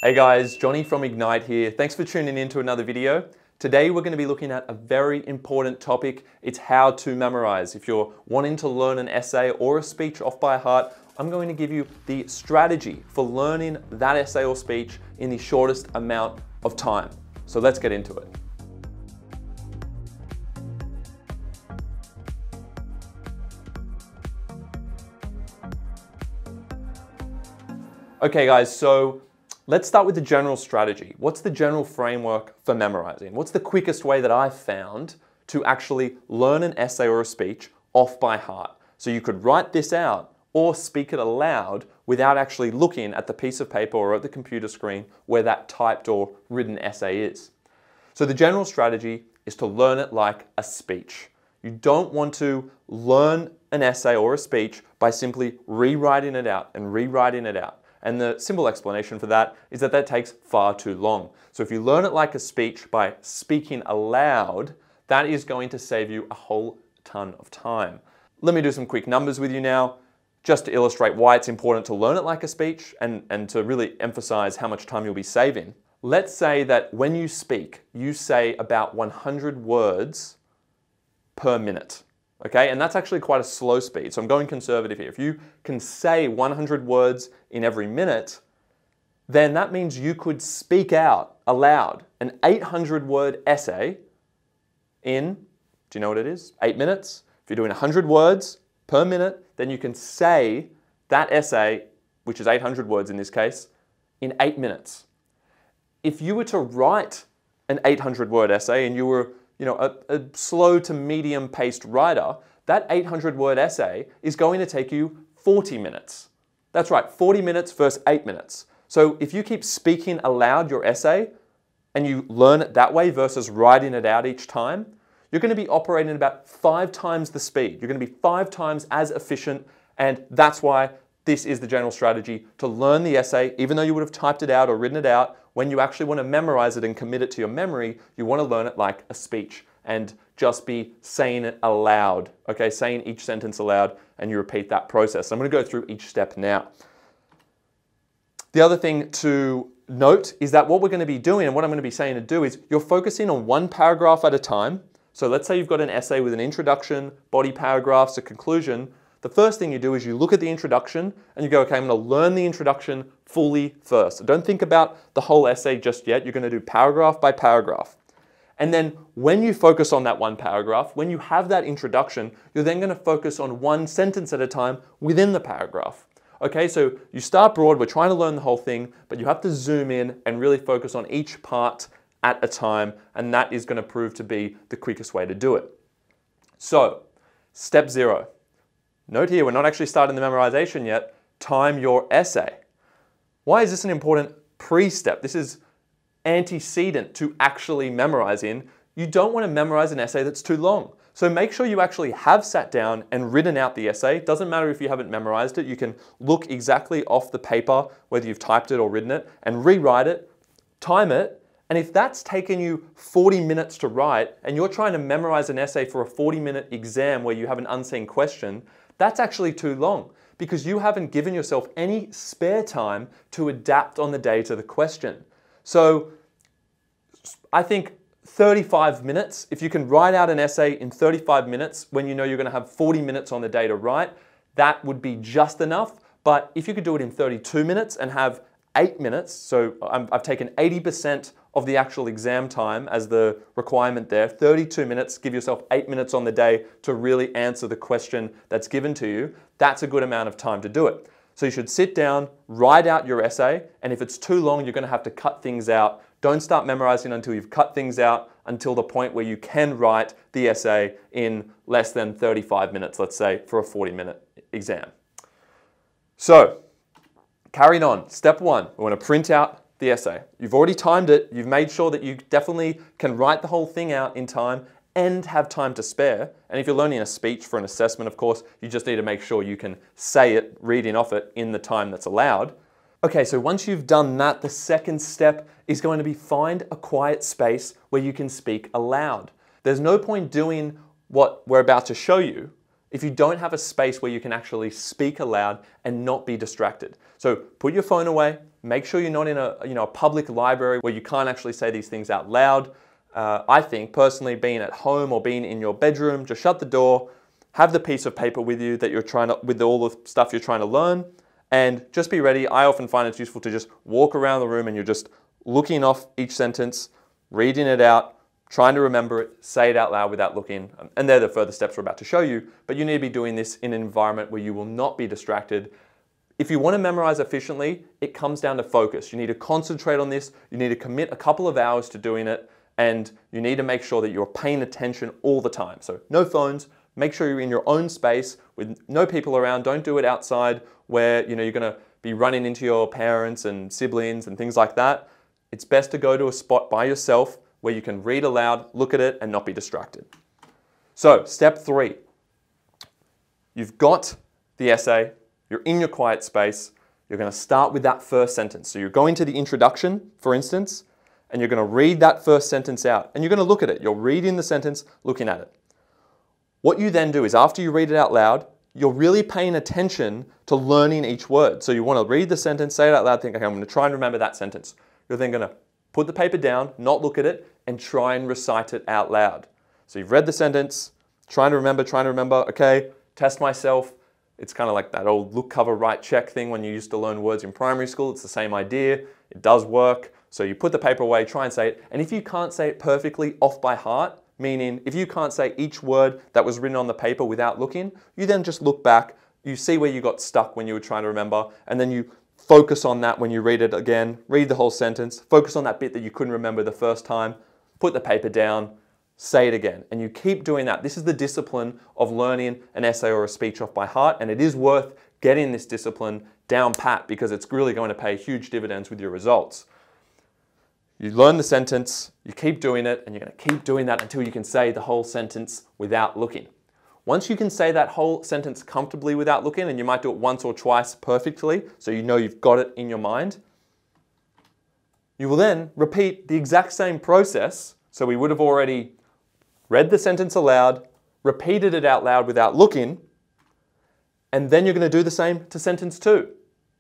Hey guys, Johnny from Ignite here. Thanks for tuning in to another video. Today we're going to be looking at a very important topic. It's how to memorize. If you're wanting to learn an essay or a speech off by heart, I'm going to give you the strategy for learning that essay or speech in the shortest amount of time. So let's get into it. Okay guys, so let's start with the general strategy. What's the general framework for memorizing? What's the quickest way that I've found to actually learn an essay or a speech off by heart? So you could write this out or speak it aloud without actually looking at the piece of paper or at the computer screen where that typed or written essay is. So the general strategy is to learn it like a speech. You don't want to learn an essay or a speech by simply rewriting it out and rewriting it out. And the simple explanation for that is that that takes far too long. So if you learn it like a speech by speaking aloud, that is going to save you a whole ton of time. Let me do some quick numbers with you now, just to illustrate why it's important to learn it like a speech and to really emphasize how much time you'll be saving. Let's say that when you speak, you say about 100 words per minute. Okay, and that's actually quite a slow speed, so I'm going conservative here. If you can say 100 words in every minute, then that means you could speak out aloud an 800-word essay in, do you know what it is? 8 minutes. If you're doing 100 words per minute, then you can say that essay, which is 800 words in this case, in 8 minutes. If you were to write an 800-word essay and you were a slow to medium paced writer, that 800-word essay is going to take you 40 minutes. That's right, 40 minutes versus 8 minutes. So if you keep speaking aloud your essay and you learn it that way versus writing it out each time, you're going to be operating at about 5 times the speed. You're going to be 5 times as efficient, and that's why this is the general strategy to learn the essay, even though you would have typed it out or written it out. When you actually want to memorize it and commit it to your memory, you want to learn it like a speech and just be saying it aloud, okay? Saying each sentence aloud, and you repeat that process. I'm going to go through each step now. The other thing to note is that what we're going to be doing and what I'm going to be saying to do is you're focusing on one paragraph at a time. So let's say you've got an essay with an introduction, body paragraphs, a conclusion. The first thing you do is you look at the introduction and you go, okay, I'm going to learn the introduction fully first. So don't think about the whole essay just yet. You're going to do paragraph by paragraph. And then when you focus on that one paragraph, when you have that introduction, you're then going to focus on one sentence at a time within the paragraph. Okay, so you start broad, we're trying to learn the whole thing, but you have to zoom in and really focus on each part at a time, and that is going to prove to be the quickest way to do it. So, step 0. Note here, we're not actually starting the memorization yet. Time your essay. Why is this an important pre-step? This is antecedent to actually memorizing. You don't want to memorize an essay that's too long. So make sure you actually have sat down and written out the essay. Doesn't matter if you haven't memorized it. You can look exactly off the paper, whether you've typed it or written it, and rewrite it, time it. And if that's taken you 40 minutes to write, and you're trying to memorize an essay for a 40-minute exam where you have an unseen question, that's actually too long because you haven't given yourself any spare time to adapt on the day to the question. So I think 35 minutes, if you can write out an essay in 35 minutes when you know you're going to have 40 minutes on the day to write, that would be just enough. But if you could do it in 32 minutes and have 8 minutes, so I've taken 80% of the actual exam time as the requirement there, 32 minutes, give yourself 8 minutes on the day to really answer the question that's given to you. That's a good amount of time to do it. So you should sit down, write out your essay, and if it's too long, you're going to have to cut things out. Don't start memorizing until you've cut things out until the point where you can write the essay in less than 35 minutes, let's say, for a 40-minute exam. So, carrying on, step 1, we want to print out the essay. You've already timed it, you've made sure that you definitely can write the whole thing out in time and have time to spare. And if you're learning a speech for an assessment, of course, you just need to make sure you can say it, reading off it in the time that's allowed. Okay, so once you've done that, the second step is going to be find a quiet space where you can speak aloud. There's no point doing what we're about to show you if you don't have a space where you can actually speak aloud and not be distracted. So put your phone away, make sure you're not in a public library where you can't actually say these things out loud. I think personally, being at home or being in your bedroom, just shut the door, have the piece of paper with you that with all the stuff you're trying to learn, and just be ready. I often find it's useful to just walk around the room and you're just looking off each sentence, reading it out, trying to remember it, say it out loud without looking. And they're the further steps we're about to show you, but you need to be doing this in an environment where you will not be distracted. If you want to memorize efficiently, it comes down to focus. You need to concentrate on this. You need to commit a couple of hours to doing it, and you need to make sure that you're paying attention all the time. So no phones, make sure you're in your own space with no people around. Don't do it outside where you're going to be running into your parents and siblings and things like that. It's best to go to a spot by yourself where you can read aloud, look at it, and not be distracted. So step 3, you've got the essay, you're in your quiet space, you're going to start with that first sentence. So you're going to the introduction, for instance, and you're going to read that first sentence out, and you're going to look at it. You're reading the sentence, looking at it. What you then do is after you read it out loud, you're really paying attention to learning each word. So you want to read the sentence, say it out loud, think, okay, I'm going to try and remember that sentence. You're then going to put the paper down, not look at it, and try and recite it out loud. So you've read the sentence, trying to remember, okay, test myself. It's kind of like that old look, cover, write, check thing when you used to learn words in primary school. It's the same idea. It does work. So you put the paper away, try and say it. And if you can't say it perfectly off by heart, meaning if you can't say each word that was written on the paper without looking, you then just look back, you see where you got stuck when you were trying to remember, and then you focus on that when you read it again, read the whole sentence, focus on that bit that you couldn't remember the first time, put the paper down, say it again. And you keep doing that. This is the discipline of learning an essay or a speech off by heart, and it is worth getting this discipline down pat because it's really going to pay huge dividends with your results. You learn the sentence, you keep doing it, and you're going to keep doing that until you can say the whole sentence without looking. Once you can say that whole sentence comfortably without looking, and you might do it once or twice perfectly, so you know you've got it in your mind, you will then repeat the exact same process. So we would have already read the sentence aloud, repeated it out loud without looking, and then you're going to do the same to sentence 2,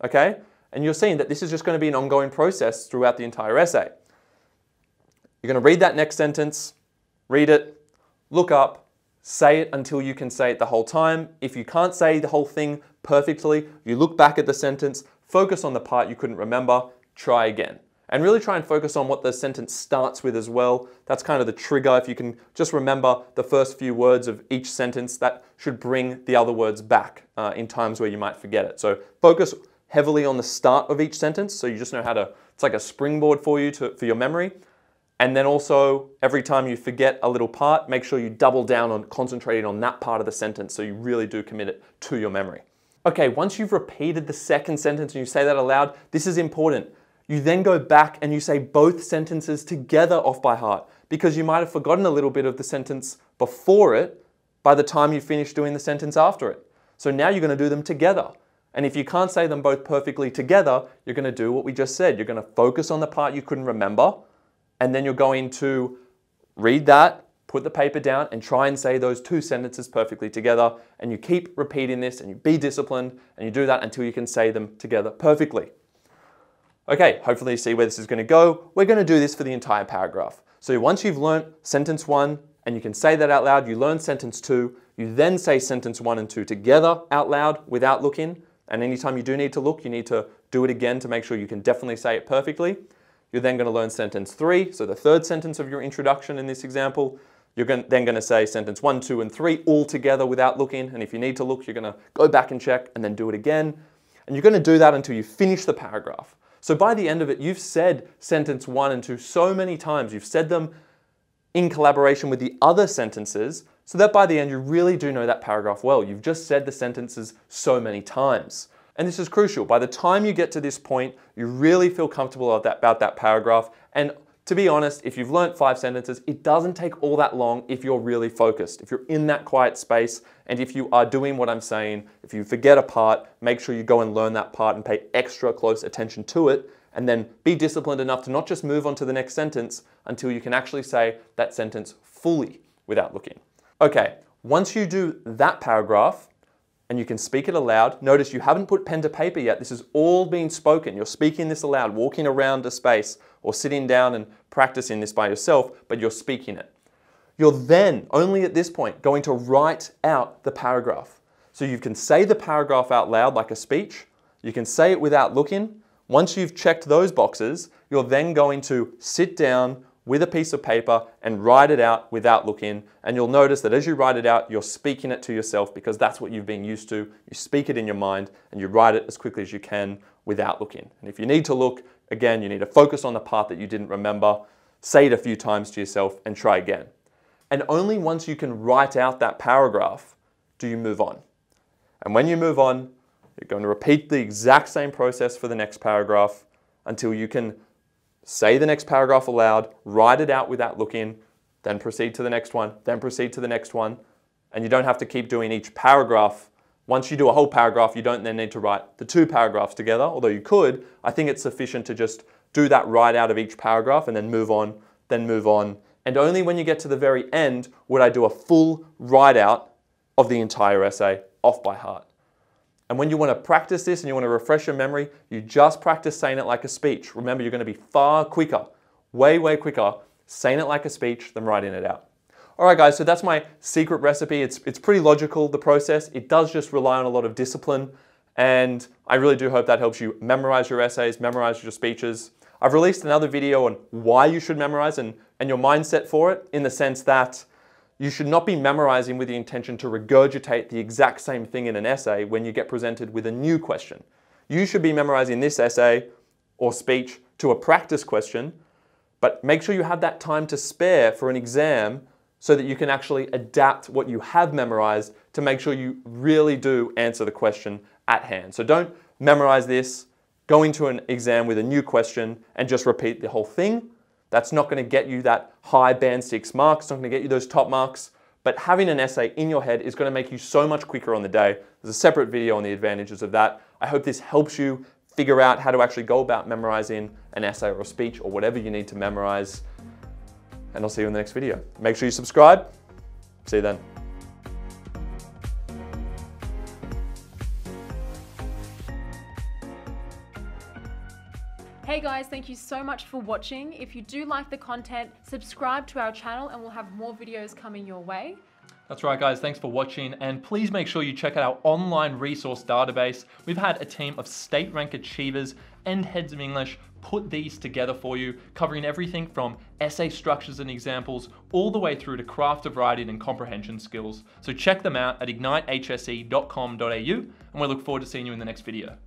okay? And you're seeing that this is just going to be an ongoing process throughout the entire essay. You're going to read that next sentence, read it, look up, say it until you can say it the whole time. If you can't say the whole thing perfectly, you look back at the sentence, focus on the part you couldn't remember, try again. And really try and focus on what the sentence starts with as well. That's kind of the trigger. If you can just remember the first few words of each sentence, that should bring the other words back in times where you might forget it. So focus heavily on the start of each sentence, so you just know how to, it's like a springboard for you for your memory. And then also, every time you forget a little part, make sure you double down on concentrating on that part of the sentence so you really do commit it to your memory. Okay, once you've repeated the second sentence and you say that aloud, this is important. You then go back and you say both sentences together off by heart because you might have forgotten a little bit of the sentence before it by the time you finish doing the sentence after it. So now you're going to do them together. And if you can't say them both perfectly together, you're going to do what we just said. You're going to focus on the part you couldn't remember, and then you're going to read that, put the paper down, and try and say those 2 sentences perfectly together. And you keep repeating this, and you be disciplined, and you do that until you can say them together perfectly. Okay, hopefully you see where this is going to go. We're going to do this for the entire paragraph. So once you've learnt sentence 1, and you can say that out loud, you learn sentence 2, you then say sentence 1 and 2 together out loud without looking. And anytime you do need to look, you need to do it again to make sure you can definitely say it perfectly. You're then going to learn sentence 3, so the third sentence of your introduction in this example. You're then going to say sentence 1, 2, and 3 all together without looking. And if you need to look, you're going to go back and check and then do it again. And you're going to do that until you finish the paragraph. So by the end of it, you've said sentence 1 and 2 so many times. You've said them in collaboration with the other sentences, so that by the end you really do know that paragraph well. You've just said the sentences so many times. And this is crucial. By the time you get to this point, you really feel comfortable about that paragraph. And to be honest, if you've learnt 5 sentences, it doesn't take all that long if you're really focused. If you're in that quiet space, and if you are doing what I'm saying, if you forget a part, make sure you go and learn that part and pay extra close attention to it, and then be disciplined enough to not just move on to the next sentence until you can actually say that sentence fully without looking. Okay, once you do that paragraph, and you can speak it aloud. Notice you haven't put pen to paper yet. This is all being spoken. You're speaking this aloud, walking around a space or sitting down and practicing this by yourself, but you're speaking it. You're then, only at this point, going to write out the paragraph. So you can say the paragraph out loud like a speech. You can say it without looking. Once you've checked those boxes, you're then going to sit down with a piece of paper and write it out without looking. And you'll notice that as you write it out, you're speaking it to yourself because that's what you've been used to. You speak it in your mind and you write it as quickly as you can without looking. And if you need to look, again, you need to focus on the part that you didn't remember, say it a few times to yourself and try again. And only once you can write out that paragraph do you move on. And when you move on, you're going to repeat the exact same process for the next paragraph until you can say the next paragraph aloud, write it out without looking, then proceed to the next one, then proceed to the next one. And you don't have to keep doing each paragraph. Once you do a whole paragraph, you don't then need to write the 2 paragraphs together, although you could. I think it's sufficient to just do that write out of each paragraph and then move on, then move on. And only when you get to the very end would I do a full write out of the entire essay off by heart. And when you want to practice this and you want to refresh your memory, you just practice saying it like a speech. Remember, you're going to be far quicker, way quicker, saying it like a speech than writing it out. All right, guys, so that's my secret recipe. It's pretty logical, the process. It does just rely on a lot of discipline. And I really do hope that helps you memorize your essays, memorize your speeches. I've released another video on why you should memorize and your mindset for it, in the sense that you should not be memorizing with the intention to regurgitate the exact same thing in an essay when you get presented with a new question. You should be memorizing this essay or speech to a practice question, but make sure you have that time to spare for an exam so that you can actually adapt what you have memorized to make sure you really do answer the question at hand. So don't memorize this, go into an exam with a new question and just repeat the whole thing. That's not going to get you that high band 6 marks. It's not going to get you those top marks. But having an essay in your head is going to make you so much quicker on the day. There's a separate video on the advantages of that. I hope this helps you figure out how to actually go about memorizing an essay or a speech or whatever you need to memorize. And I'll see you in the next video. Make sure you subscribe. See you then. Hey guys, thank you so much for watching. If you do like the content, subscribe to our channel and we'll have more videos coming your way. That's right, guys. Thanks for watching. And please make sure you check out our online resource database. We've had a team of state rank achievers and heads of English put these together for you, covering everything from essay structures and examples all the way through to craft of writing and comprehension skills. So check them out at ignitehse.com.au and we look forward to seeing you in the next video.